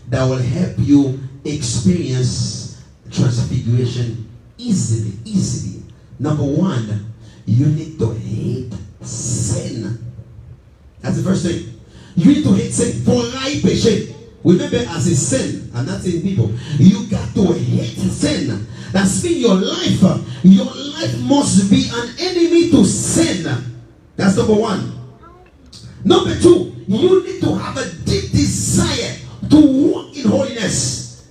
that will help you experience transfiguration easily. Number one, you need to hate sin. That's the first thing. You need to hate sin. For life, péché. Remember, as a sin, I'm not saying people, you got to hate sin. That's mean your life must be an enemy to sin. That's number one. Number two, you need to have a deep desire to walk in holiness.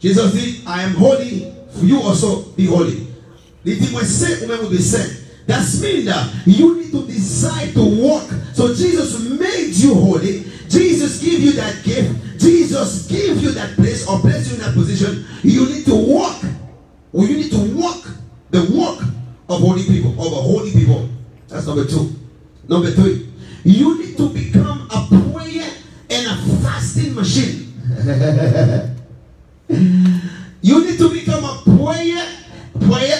Jesus said, I am holy, you also be holy. That means that you need to decide to walk. So Jesus made you holy. Jesus gave you that gift. Jesus gave you that place or placed you in that position. You need to walk. Or you need to walk the walk of holy people, of a holy people. That's number two. Number three, you need to become a prayer and a fasting machine. You need to become a prayer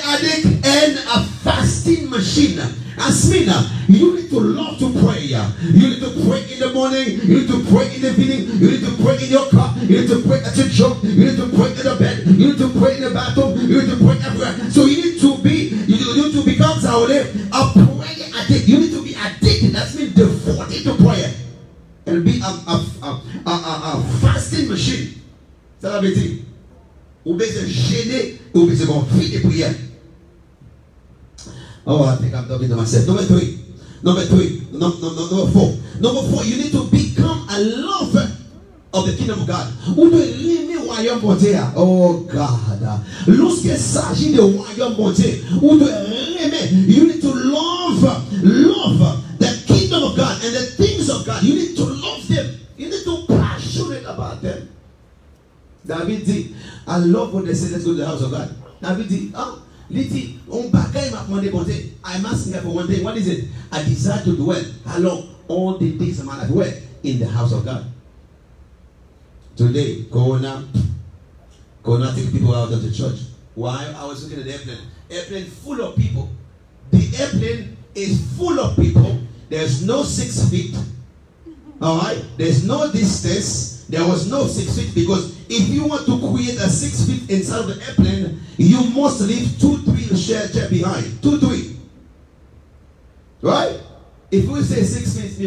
addict and a fasting machine. As mean, you need to love to pray. You need to pray in the morning. You need to pray in the evening. You need to pray in your car. You need to pray at your job. You need to pray in the bed. You need to pray in the bathroom. You need to pray everywhere. So you need to become a prayer addict. You need to be addicted. That means devoted to prayer and be a fasting machine. Ça la veut dire. Ou bien se gêner, ou bien se gonfler de prière. Oh, I think I'm talking to myself. Number four. Number four, you need to become a lover of the kingdom of God. Ou de l'aimer royaume bon Dieu. Oh God. Lorsqu'il s'agit de royaume bon Dieu, ou de l'aimer, you need to love the kingdom of God and the things of God. You need to love them. You need to be passionate about them. David dit, I love when they say let's go to the house of God. David dit, I'm asking her for one thing. What is it? I desire to dwell. How long? All the days of my life. Where? In the house of God. Today, Corona take people out of the church. Why? I was looking at the airplane. Airplane full of people. The airplane is full of people. There's no 6 feet. Alright? There's no distance. There was no 6 feet, because if you want to create a 6 feet inside of the airplane, you must leave 2-3 chair behind. 2-3. Right? If we say 6 feet,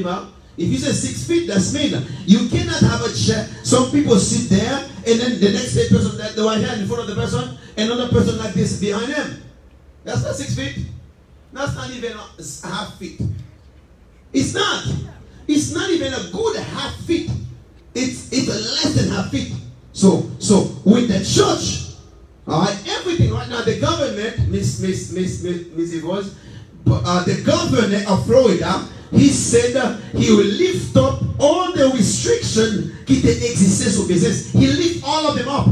if you say 6 feet, that's mean you cannot have a chair. Some people sit there, and then the next person, the one hand in front of the person, another person like this behind them. That's not 6 feet. That's not even a half feet. It's not. It's not even a good half feet. It's less than half feet. So with the church, all right, everything right now, the government, Miss Yvonne, the governor of Florida, he said he will lift up all the restrictions qui existed sur business. He lift all of them up.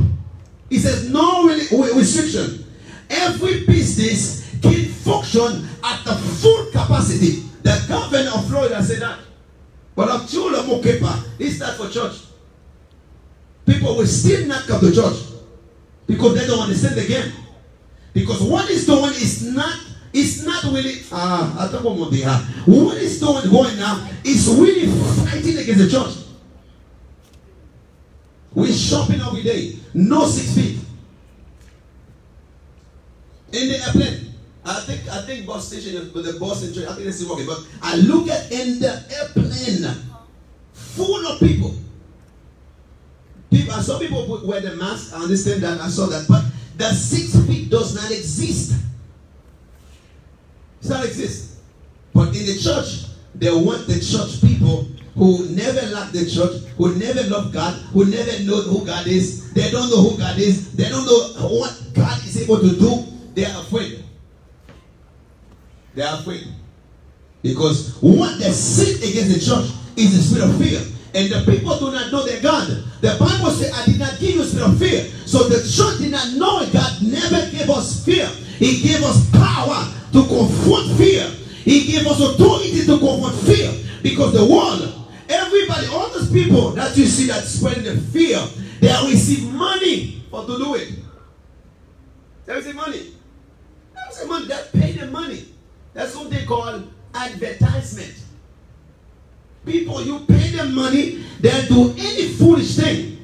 He says no restriction. Every business can function at the full capacity. The governor of Florida said that. But I'm sure it's not for church. People will still not come to church because they don't understand the game. Because what is doing is not really I don't want to what is doing going now is really fighting against the church. We're shopping every day. No 6 feet. In the airplane. I think bus station, but the bus in church, I think it's still working. But I look at in the airplane full of people. I saw people wear the mask. I understand that. I saw that. But the 6 feet does not exist. It does not exist. But in the church, they want the church people who never love the church, who never love God, who never know who God is. They don't know who God is. They don't know what God is able to do. They are afraid. They are afraid. Because what they sit against the church is the spirit of fear. And the people do not know their God. The Bible says, I did not give you a spirit of fear. So the church did not know it. God never gave us fear. He gave us power to confront fear. He gave us authority to confront fear. Because the world, everybody, all those people that you see that spreading the fear, they receive money for to do it. They receive money. They receive money. They pay them money. That's what they call advertisement. People, you pay them money, they'll do any foolish thing.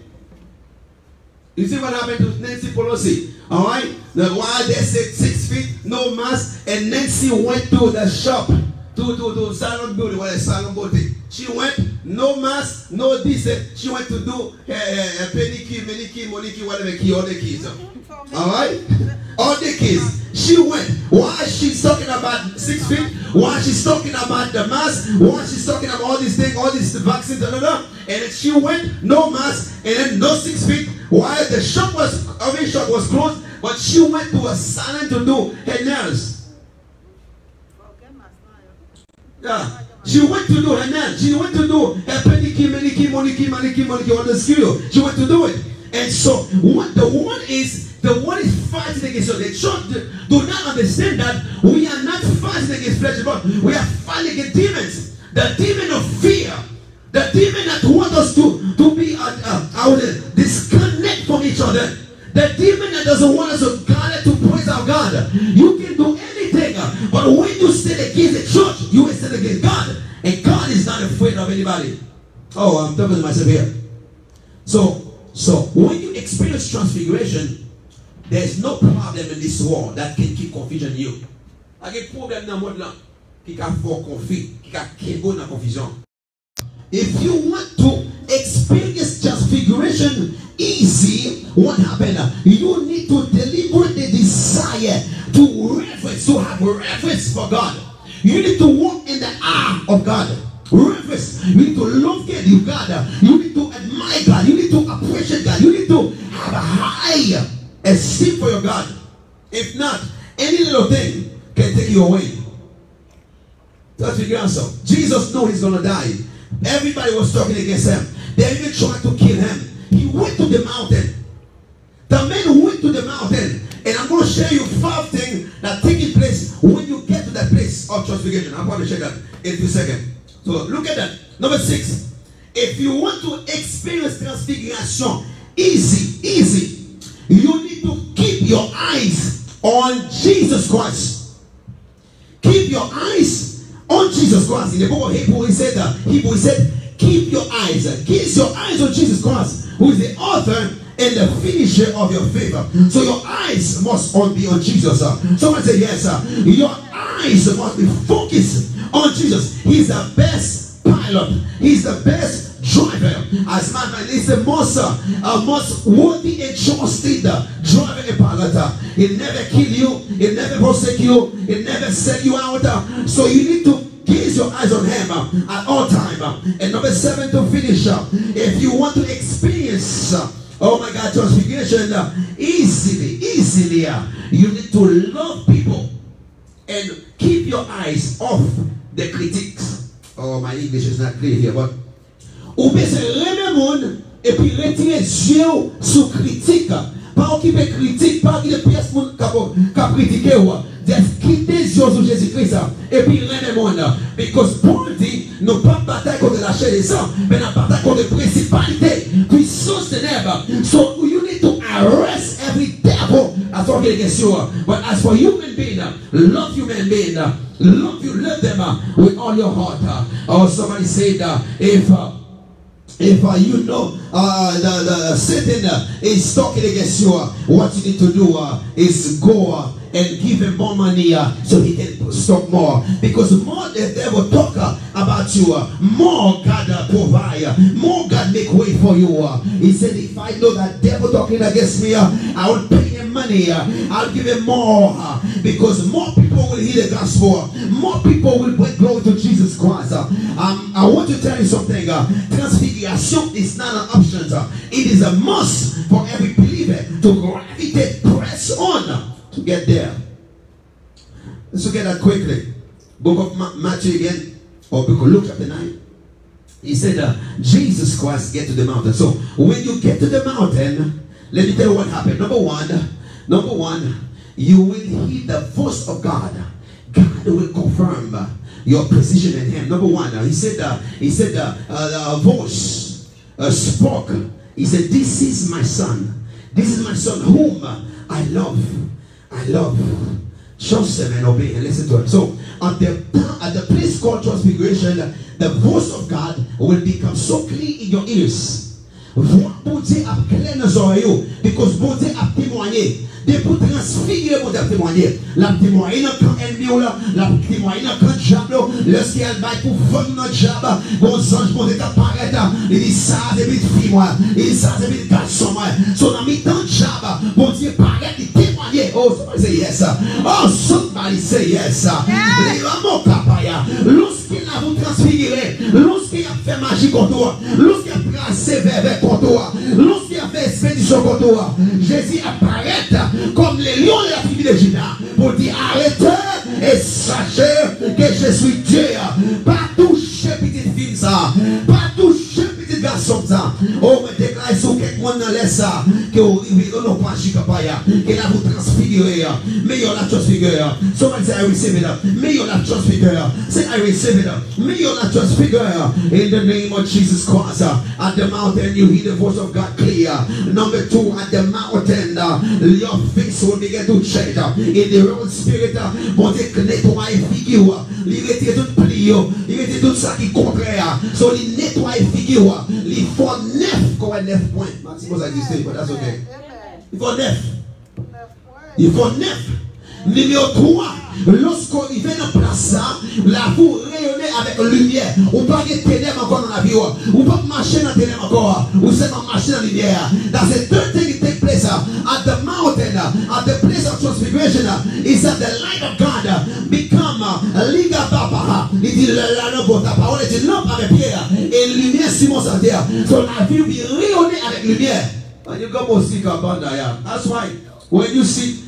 You see what happened to Nancy Pelosi? All right? Now, why they said 6 feet, no mask, and Nancy went to the shop, to Salon Beauty, what is Salon Beauty? She went, no mask, no this. She went to do pedicure, manicure, monicure, whatever key, all the keys. All right? All the keys. She went. Why she's talking about 6 feet? Why she's talking about the mask? Why she's talking about all these things, all these vaccines, and then she went, no mask, and then no 6 feet. Why the shop was closed, but she went to a salon to do her nails. Yeah. She went to do her nails. She went to do her pedicure, manicure, monicure on the studio. She went to do it. And so what the one is fighting against us. The church do not understand that we are not fighting against flesh and blood. We are fighting against demons. The demon of fear. The demon that wants us to be disconnect from each other. The demon that doesn't want us to praise our God. You can do anything, but when you stand against the church, you will stand against God. And God is not afraid of anybody. Oh, I'm talking to myself here. So when you experience transfiguration, there's no problem in this world that can keep confusion in you. Il y a des problèmes dans le monde là qui can faire conflit, qui can créer dans confusion. If you want to experience transfiguration easy, what happened? You need to deliberately desire to reverence, to have reverence for God. You need to walk in the awe of God. Reverence. You need to love God. You need to admire God. You need to appreciate God. You need to have a high esteem for your God. If not, any little thing can take you away. That's the answer. Jesus knew he's going to die. Everybody was talking against him. They even tried to kill him. He went to the mountain. The man went to the mountain. And I'm going to share you 5 things that take place when you get to that place of transfiguration. I'm going to share that in a few seconds. So look at that. Number 6. If you want to experience transfiguration easy, you need to keep your eyes on Jesus Christ. Keep your eyes on Jesus Christ. In the book of Hebrew, he said, keep your eyes. Keep your eyes on Jesus Christ, who is the author and the finisher of your faith. So your eyes must be on Jesus. Someone say yes. Your eyes must be focused on Jesus. He's the best pilot. He's the best driver. As a matter of fact, he's the most worthy and trusted driver and pilot. He'll never kill you. He'll never forsake you. He'll never sell you out. So you need to gaze your eyes on him at all time. And number 7, to finish, if you want to experience oh my God, transfiguration easily, you need to love people and keep your eyes off the critics. Oh, my English is not clear here, but ou bien c'est remettre monde et puis retirer Dieu sous critique. Pas occuper critique, pas qu'il y ait pièce monde qui a critiqué ou just quitter Dieu sous Jésus-Christ et puis remettre monde. Because Paul dit, nous pas bataille contre la chair et sang, mais nous bataille contre les principalités, puissance ténèbres. So you need to arrest every devil. That's what I'm against you. But as for human being, love human being, love them with all your heart. Or somebody said, if you know the Satan is talking against you, what you need to do is go and give him more money so he can stop more. Because more the devil talk about you, more God provide, more God make way for you. He said, if I know that devil talking against me, I will pay him money. I'll give him more. Because more people will hear the gospel. More people will bring glory to Jesus Christ. I want to tell you something. Transfiguration is not an option. It is a must for every believer to gravitate, press on to get there. Let's look at that quickly. Book of Matthew again, or book of Luke chapter 9. He said Jesus Christ get to the mountain. So when you get to the mountain, let me tell you what happened. Number one, you will hear the voice of God. God will confirm your position in him. Number one, he said a voice spoke. He said, this is my son. This is my son whom I love. Trust him and obey and listen to him. So at the place called transfiguration, the voice of God will become so clear in your ears. Voix pour Dieu a clair dans les oreilles. Parce que bon Dieu a témoigné. De pour transfigurer, bon Dieu a témoigné. La témoigné dans le camp ennemi, la témoigné dans le camp diable. Lorsqu'il y a le bail pour vendre notre diable, bon ange, bon Dieu apparaît. Il dit ça, c'est vite fille, moi. Il dit ça, c'est vite garçon, moi. Son ami dans le diable, bon Dieu paraît, il témoigne. Oh, somebody say yes. Oh, somebody say yes. Lorsqu'il a vous transfiguré, lorsqu'il a fait magie contre toi, lorsqu'il a placé vers contre toi, lorsqu'il a fait expédition contre toi, Jésus apparaît comme les lions de la tribu de Juda pour dire arrêtez et sachez que je suis Dieu. Pas toucher petite fille ça, pas toucher petit garçon ça. Oh, mais déclare sur quelqu'un dans l'air ça, que vous n'avez pas agi capaya, que là vous transfigurez, mais il y a la transfiguré. Somebody say I receive it, mais il y a la transfiguré. Say I receive it, mais il y a la transfiguré. In the name of Jesus Christ, at the mountain you hear the voice of God clear. Number 2, at the mountain, your face will begin to change. In the realm spirit, bon Dieu nettoie figure, il retire tout pli, il retire tout ça qui est contraire. So il nettoie figure, il faut 9 comme 9 points. Maxime ça existe, but that's okay. Il faut 9. Il faut 9. Numéro 3, lorsqu'on vient dans place, la vous rayonnez avec lumière. On pas de ténèbres encore dans la vie. On pas marcher dans la ténèbres encore. On seulement marcher dans la lumière. That's the third thing that takes place at the mountain, at the place of transfiguration, is that the light of God become a liga papa. Il dit la lampe, ta parole est une lampe avec pierre et lumière sur mon santerre. So la vie will rayonner avec lumière. And you come aussi about that. That's why when you see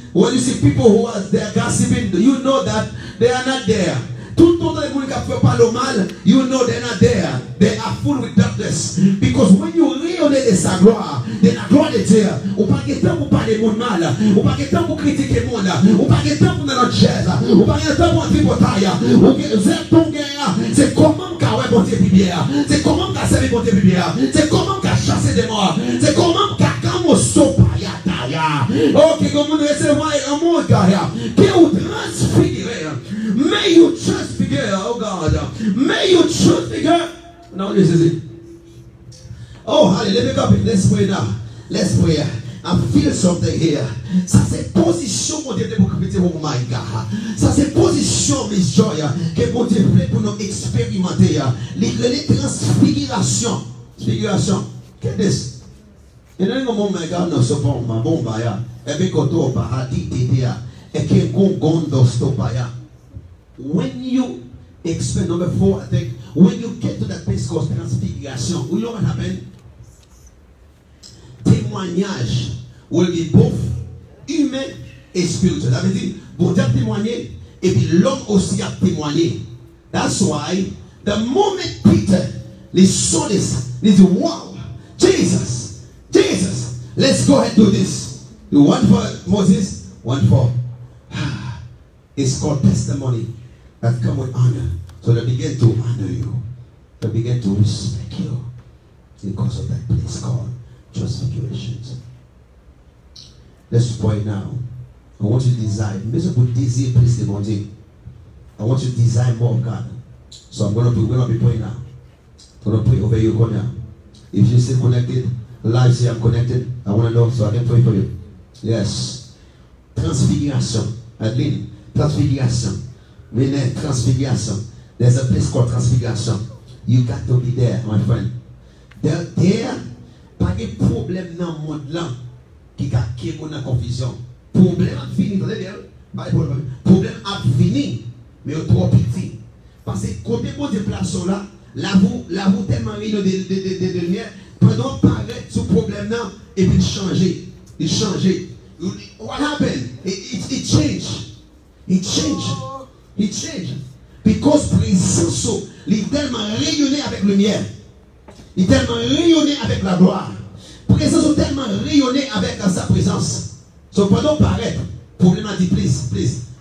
people who are there gossiping, you know that they are not there. Tout le monde les gens qui parlent mal, you know they're not there. They are full with darkness. Because when you rayonner de sa gloire, de la gloire de Dieu, ou pas de temps pour parler monde mal, ou pas de temps pour critiquer le monde, ou pas de temps pour dans notre chaise, ou pas de temps pour entrer pour taille, ou vous êtes ton gars, c'est comment qu'a ouais bon Dieu bibière, c'est comment qu'a servi bon Dieu bibière, c'est comment qu'a chassé des morts, c'est comment qu'a camosso paya taille. Ok, comme vous recevez un mot gars, que vous transfigurez. May you transfigure, oh God. May you transfigure. No, this is it. Oh, hallelujah. Let me go. Let's pray now. Let's pray. I feel something here. Ça c'est position, mon Dieu, pour que oh my God. Ça c'est position, Miss Joy, que mon Dieu fait pour nous expérimenter. Les transfigurations. Figuration. Qu'est-ce que c'est? Il y a un moment, my God, nous sommes ma bombe. Et bien, quand on parle d'idée, et qu'il y a when you expect, number 4, I think, when you get to that place called transfiguration, you know what happened? Témoignage will be both humain et spirituel. Ça veut dire, bon Dieu a témoigné, et puis l'homme aussi a témoigné. That's why, the moment Peter, he saw this, he said, wow, Jesus, let's go ahead and do this. One for Moses, one for, it's called testimony. That come with honor. So they begin to honor you. They begin to respect you because of that place called transfiguration. Let's pray now. I want you to desire. Maybe put desire place the body. I want you to desire more of God. So we're gonna be praying now. I'm gonna pray over you now. If you're still connected, live say I'm connected. I want to know so I can pray for you. Yes. Transfiguration. Adeline, transfiguration. Transfiguration. There's a place called transfiguration. You got to be there, my friend. There, pas de problème dans le monde là qui a une confusion. Problème a fini, problème a fini, mais trop petit. Parce que côté bon déplacement là, la vous tellement de lumière, pendant paraître ce problème là, et puis il change. What happened? It changed. It changed. It changed. Because présence, il est tellement rayonné avec lumière. Il est tellement rayonné avec la gloire. Présence est tellement rayonné avec sa présence. So pendant paraître, problème a dit, please,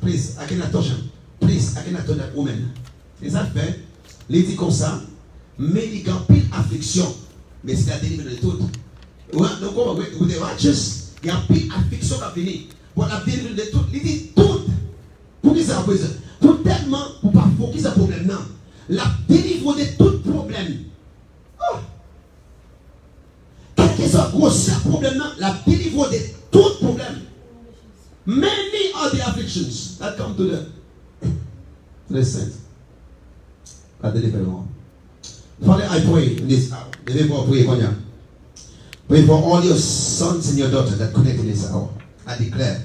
I cannot touch him. Please, I cannot touch that woman. Et ça fait, il dit comme ça, mais il y a pile affliction. Mais c'est la délivrance de tout. Donc, vous êtes righteous, il y a pile affliction à venir. Pour la délivrance de tout, il dit tout. Pour qui ça représente? Pour tellement, pour pas focus sur le problème, non. La délivrance de tout problème. Oh. que ça gros problème là, la délivre de tout problème. Many are the afflictions that come to the saints. I deliver them. Father, I pray in this hour. Pray for all your sons and your daughters that connect in this hour. I declare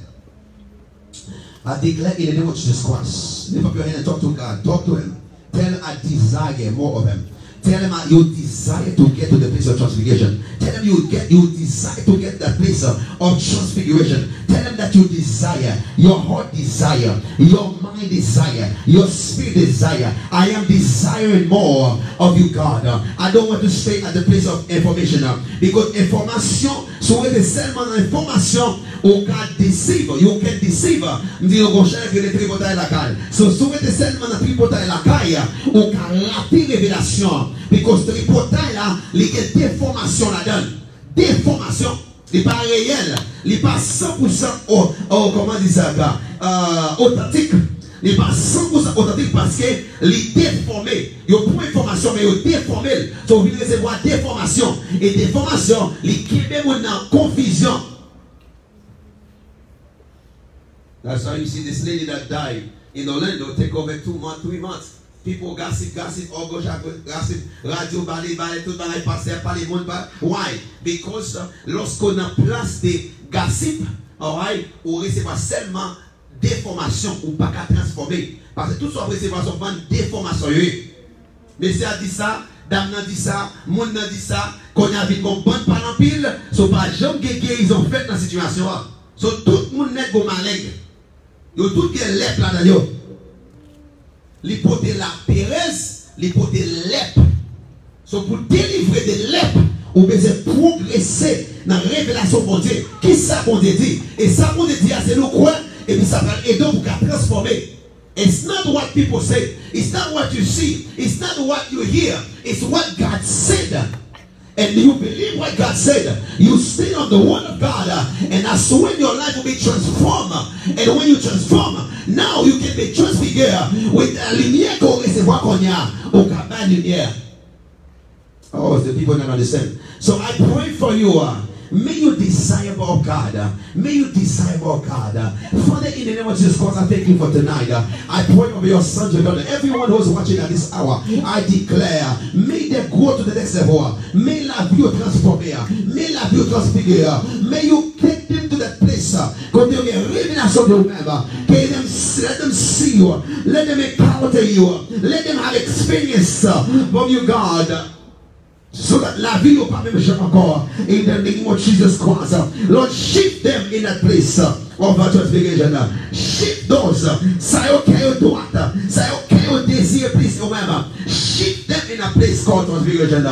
in the name of Jesus Christ. Lift up your hand and talk to God. Talk to Him. Tell Him I desire more of Him. Tell Him you desire to get to the place of transfiguration. Tell Him you desire to get that place of transfiguration. Tell Him that you desire, your heart desire, your mind desire, your spirit desire. I am desiring more of you, God. I don't want to stay at the place of information because information, so it is seulement information. You can deceive. You can deceive. So si vous êtes seulement dans le tripotail la caille, on can rater révélation. Because le tripotail là, il y a des formations là-dedans. Des formations. Il n'est pas réel. Il n'est pas 100% comment dire ça, authentique. Il n'est pas 100% authentique parce qu'il est déformé. Il y a pas d'information, mais il est déformé. Donc vous devez recevoir des formations. Et des formations, il crée une confusion. That's why you see this lady that died in Orlando take over 2 months, 3 months. People gossip, all go gossip, radio, ballet, tout le monde passe par les mondes. Why? Because lorsqu'on a place de gossip, alright, on recevra seulement des formations ou pas qu'à transformer. Parce que tout ça recevoir sont des formations. Monsieur a dit ça, dame a dit ça, monde a dit ça, qu'on a vu qu'on bonne par en pile, so pas jamais ils ont fait dans la situation. So tout le monde n'est pas malade. Yo tout qui est lep là-dedans. L'hypothèse la Pérez, l'hypothèse lep. So pour délivrer de lep, on besoin progresser dans la révélation de Dieu. Qui ça qu'on dit? Et ça qu'on dit, c'est nous quoi? Et puis ça va aider pour transformer. It's not what people say. It's not what you see. It's not what you hear. It's what God said. And you believe what God said. You stay on the word of God. And that's when your life will be transformed. And when you transform, now you can be transfigured with la lumière qu'on recevra qu'on y a au cabane lumière. Oh, the people don't understand. So I pray for you. May you desire more God. May you desire more God. Father, in the name of Jesus Christ, I thank you for tonight. I pray over your sons and daughters. Everyone who's watching at this hour, I declare, may they go to the next level. May la vie transformer. May la vie transfigurer. May you take them to that place. Let them see you. Let them encounter you. Let them have experience from you, God. So that la vie will pas même encore. In the name of Jesus Christ, Lord, shift them in that place of transfiguration. Shift those. Ça y est au droite. Ça y est au désir, please, remember. Shift them in a place called transfiguration.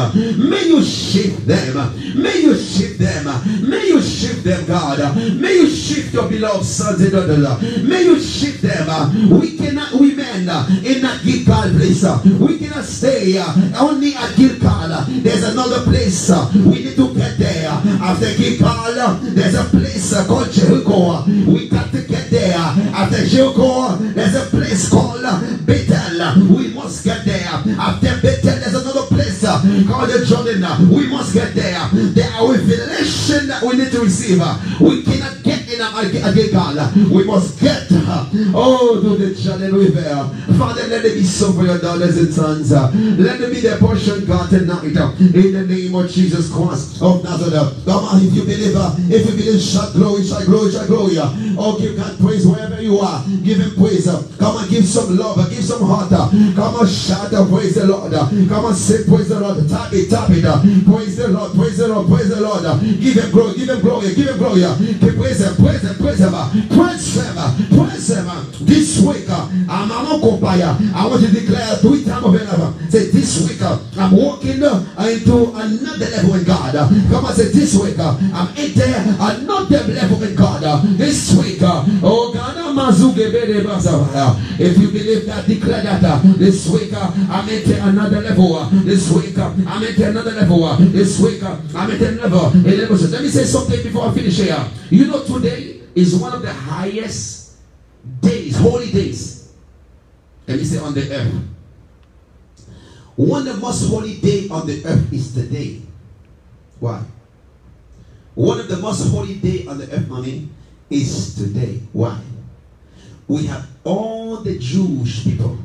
May you shift them. May you shift them. May you shift them, God. May you shift your beloved sons and daughters. May you shift them. We cannot remain in that Gilgal place. We cannot stay only at Gilgal. There's another place we need to get there. After Gilgal, there's a place called Jericho. We got to get there. After Jericho, there's a place called Bethel. We must get there. After Bethel, there's another place called the Jordan. We must get there. There are revelation that we need to receive. We cannot get in a Gilgal. We must get to the Jordan River. Father, let it be so for your daughters and sons. Let it be their portion, God, tonight. In the name of Jesus Christ of Nazareth. Come on, if you believe, shout glory, shout glory, shout glory. Oh, give God praise wherever you are. Give Him praise. Come on, give some love, give some heart. Come on, shout praise the Lord. Come on, say praise the Lord. Tap it. Praise the Lord, praise the Lord, praise the Lord. Give Him glory, give Him glory, give Him glory. Praise Him, praise Him, praise Him, praise Him, praise Him. This week, I'm on Compire. I want to declare 3 times of it. Say, this week, I'm walking into another level in God. Come on, say, this week, I'm entering another level in God. This week, oh God, if you believe that, declare that. This week, I'm entering another level. This week, I'm entering another level. This week, I'm entering another level. Let me say something before I finish here. You know, today is one of the highest days, holy days. Let me say on the earth. One of the most holy days on the earth is today. Why? One of the most holy days on the earth, mommy, is today. Why? We have all the Jewish people.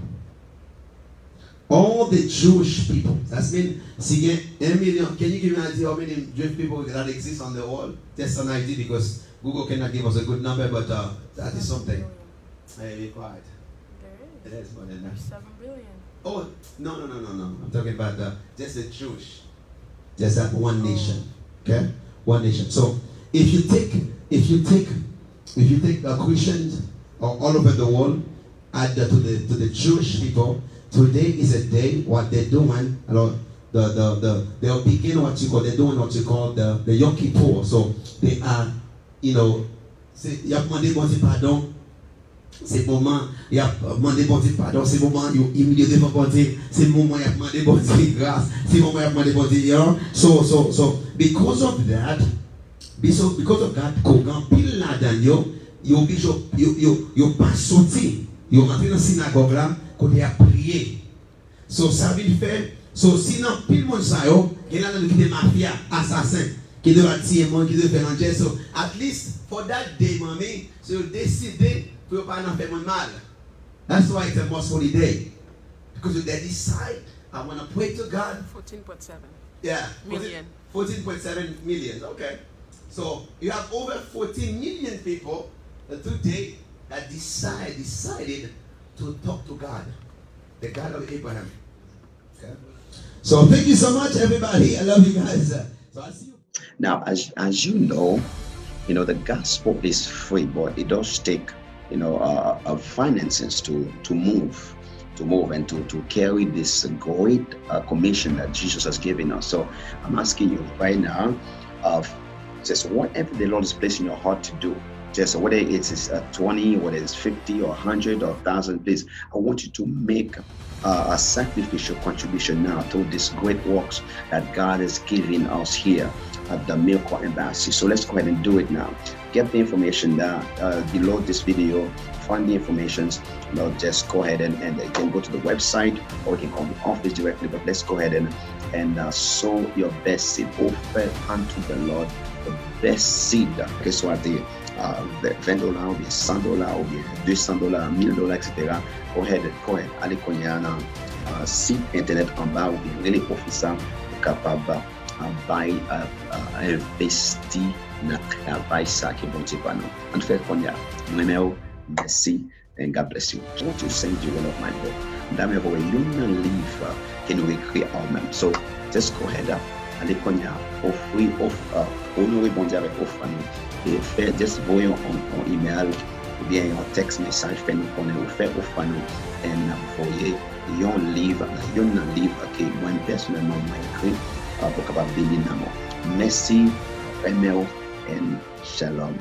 All the Jewish people. That's mean, see, 1 million. Can you give me an idea how many Jewish people that exist on the world? Just an idea, because Google cannot give us a good number, but that is something. Hey, be quiet. There is more than that. 7 billion. Oh, no. I'm talking about just the Jewish. Just that one nation. Okay? One nation. So if you take the Christians all over the world, add to the Jewish people, today is a day what they're doing. They'll begin they're doing what you call the Yom Kippur. So they are, you know, il y a demandé bon Dieu pardon. C'est moment, il y a demandé bon Dieu pardon. C'est moment, il y a humilié devant bon Dieu. C'est moment, il y a demandé bon Dieu grâce. C'est moment, il y a demandé bon Dieu. You know? So because of that, because of that, quand pile là-dedans, yo pas sorti, yo rentré dans la synagogue là, qu'on a prié. So ça veut faire, so sinon pile monde ça yo, il y a là qui des mafia, assassins, qui doivent tirer monde, qui doivent faire un geste. So at least for that day, mommy, so décider pour pas en faire mal. That's why it's a most holy day, because they decide I want to pray to God. 14.7. Yeah, million. 14.7 million. Okay. So you have over 14 million people today that decided to talk to God, the God of Abraham. Okay. So thank you so much, everybody. I love you guys. So I see you. Now, as you know, the gospel is free, but it does take, finances to move and to carry this great commission that Jesus has given us. So I'm asking you right now, just whatever the Lord is placing in your heart to do, just whether it is 20, whether it's 50 or 100 or 1,000, please, I want you to make a sacrificial contribution now to these great works that God is giving us here at the Miracle Embassy. So let's go ahead and do it now. Get the information down below this video. Find the information. Just go ahead and you can go to the website, or you can call the office directly. But let's go ahead and sow your best seed. Offer unto the Lord the best seed. Que soit des $20 ou bien $100 ou bien $200, $1000, etc. Go ahead. Allez qu'on y a un site internet en bas ou bien les officers capable investir dans le travail ça qui est bon Dieu pour nous. En fait, qu'on y a numéro. Merci and God bless you. I want to send you one of my book. Dame vous une livre que nous écrit nous-mêmes. So just go ahead allez qu'on y a offrir honorer bon Dieu avec offrande et faire just voyer en email ou bien en text message fait nous connaître ou faire offrande et voyer un livre que moi personnellement m'a écrit pour capable bénir nous. Merci, et shalom.